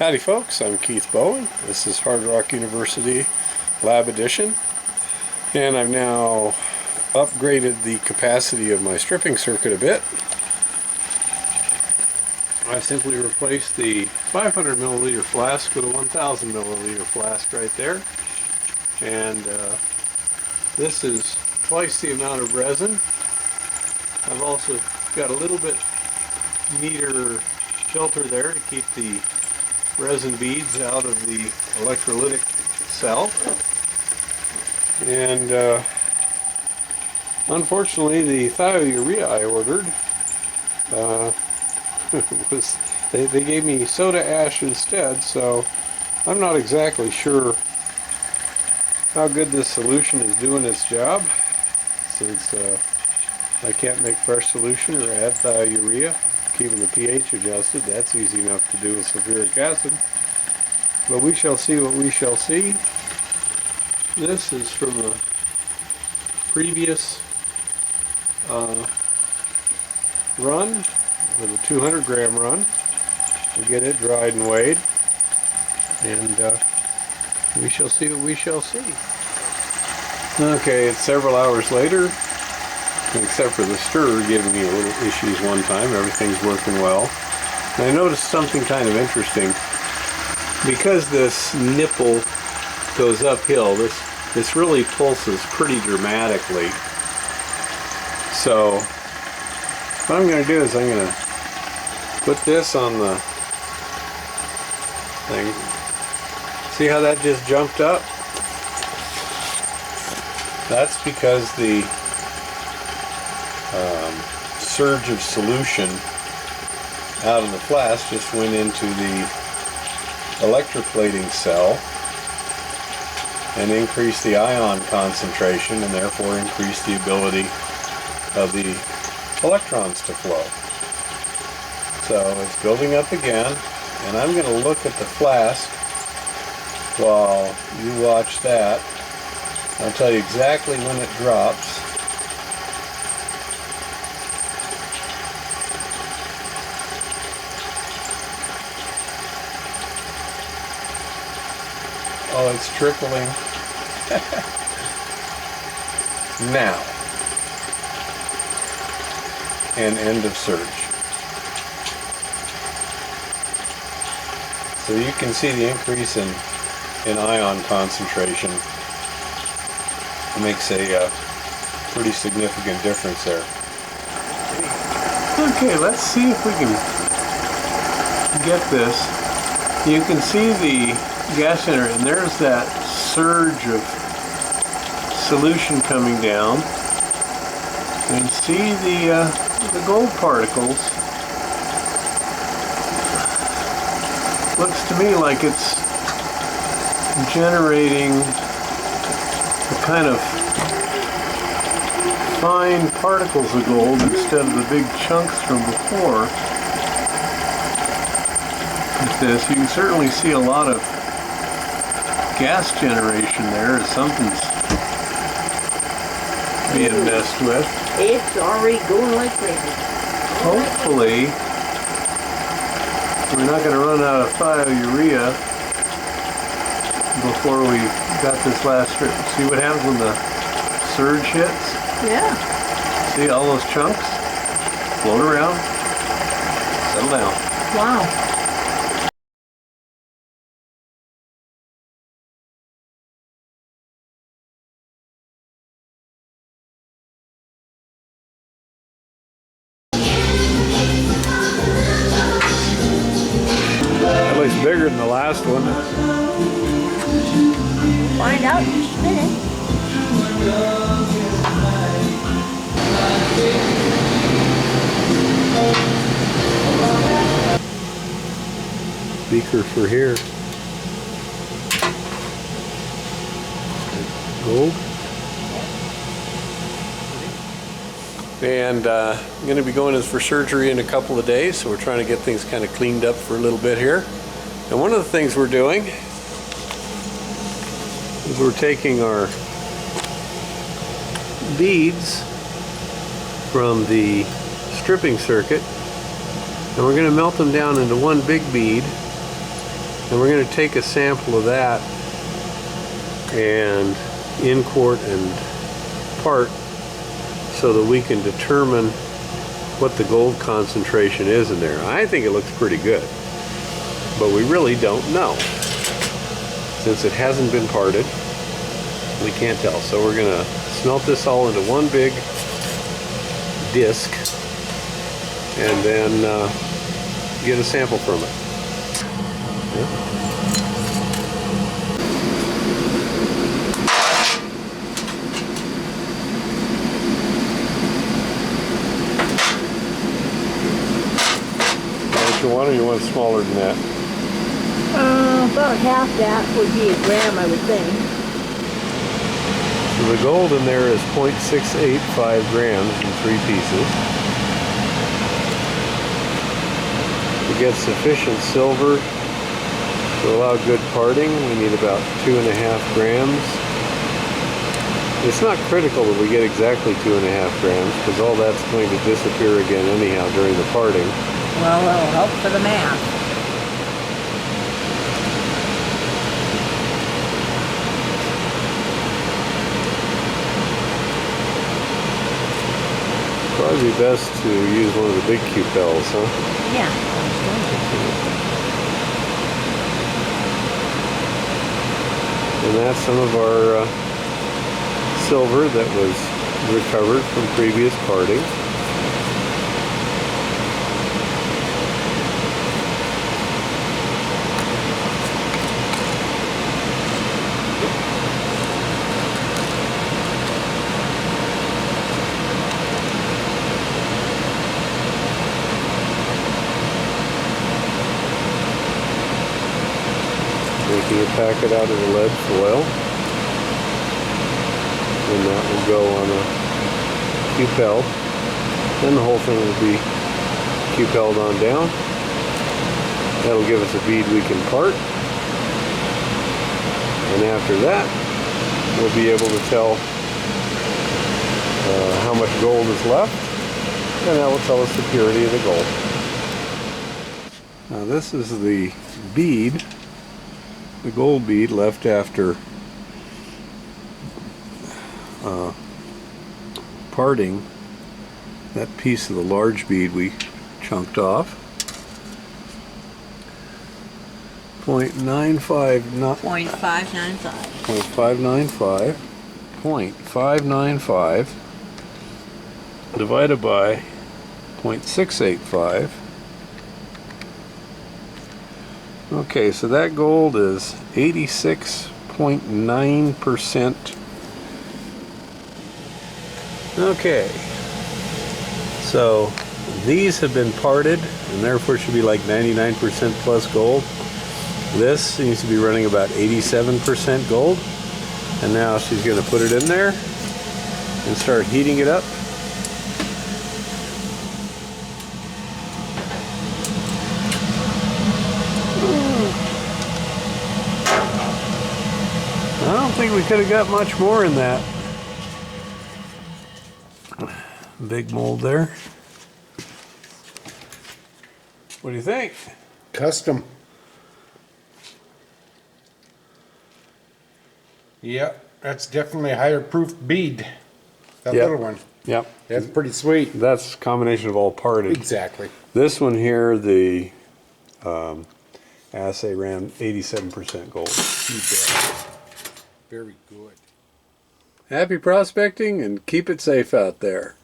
Howdy folks, I'm Keith Bowen. This is Hard Rock University Lab Edition, and I've now upgraded the capacity of my stripping circuit a bit. I simply replaced the 500 milliliter flask with a 1000 milliliter flask right there, and this is twice the amount of resin. I've also got a little bit neater filter there to keep the resin beads out of the electrolytic cell. And unfortunately, the thiourea I ordered they gave me soda ash instead, so I'm not exactly sure how good this solution is doing its job, since I can't make fresh solution or add thiourea. Keeping the pH adjusted, that's easy enough to do with sulfuric acid. But we shall see what we shall see. This is from a previous run, with a 200 gram run. We get it dried and weighed, and we shall see what we shall see. Okay, it's several hours later. Except for the stirrer giving me a little issues one time, everything's working well. And I noticed something kind of interesting. Because this nipple goes uphill, this really pulses pretty dramatically. So what I'm going to do is I'm going to put this on the thing. See how that just jumped up? That's because the surge of solution out of the flask just went into the electroplating cell and increased the ion concentration, and therefore increased the ability of the electrons to flow. So it's building up again, and I'm going to look at the flask while you watch that. I'll tell you exactly when it drops. Oh, it's trickling. Now. And end of surge. So you can see the increase in ion concentration. It makes a pretty significant difference there. Okay, let's see if we can get this. You can see the gas generator, and there's that surge of solution coming down, and see the gold particles. Looks to me like it's generating a kind of fine particles of gold instead of the big chunks from before. With this, you can certainly see a lot of gas generation there. Something's being messed with. It's already going like crazy. Hopefully, we're not going to run out of thiourea before we got this last strip. See what happens when the surge hits? Yeah. See all those chunks? Float around, settle down. Wow. At least bigger than the last one. Find out in just a minute. Beaker for here. Gold. And I'm going to be going in for surgery in a couple of days, so we're trying to get things kind of cleaned up for a little bit here. And one of the things we're doing is we're taking our beads from the stripping circuit, and we're going to melt them down into one big bead, And we're going to take a sample of that and in quart and part so that we can determine what the gold concentration is in there. I think it looks pretty good, but we really don't know. Since it hasn't been parted, we can't tell. So we're going to smelt this all into one big disc and then get a sample from it. Yeah. You want, or you want smaller than that? About half that would be a gram, I would think. So the gold in there is 0.685 grams in 3 pieces. To get sufficient silver to allow good parting, we need about 2.5 grams. It's not critical that we get exactly 2.5 grams because all that's going to disappear again anyhow during the parting. Well, that'll help for the math. Probably best to use one of the big cupels, huh? Yeah. And that's some of our silver that was recovered from previous parting. Making a packet out of the lead foil, and that will go on a cupel. Then the whole thing will be cupelled on down. That'll give us a bead we can part, and after that we'll be able to tell how much gold is left, and that will tell us the purity of the gold. Now this is the bead, the gold bead left after parting that piece of the large bead we chunked off. 0.595 divided by 0.685. Okay, so that gold is 86.9%. Okay, so these have been parted and therefore should be like 99% plus gold. This seems to be running about 87% gold. And now she's going to put it in there and start heating it up. I don't think we could have got much more in that big mold there. What do you think? Custom. Yep, that's definitely a higher proof bead. That Yep. little one. Yep. That's pretty sweet. That's a combination of all parted. Exactly. This one here, the assay ran 87% gold. You bet. Very good. Happy prospecting and keep it safe out there.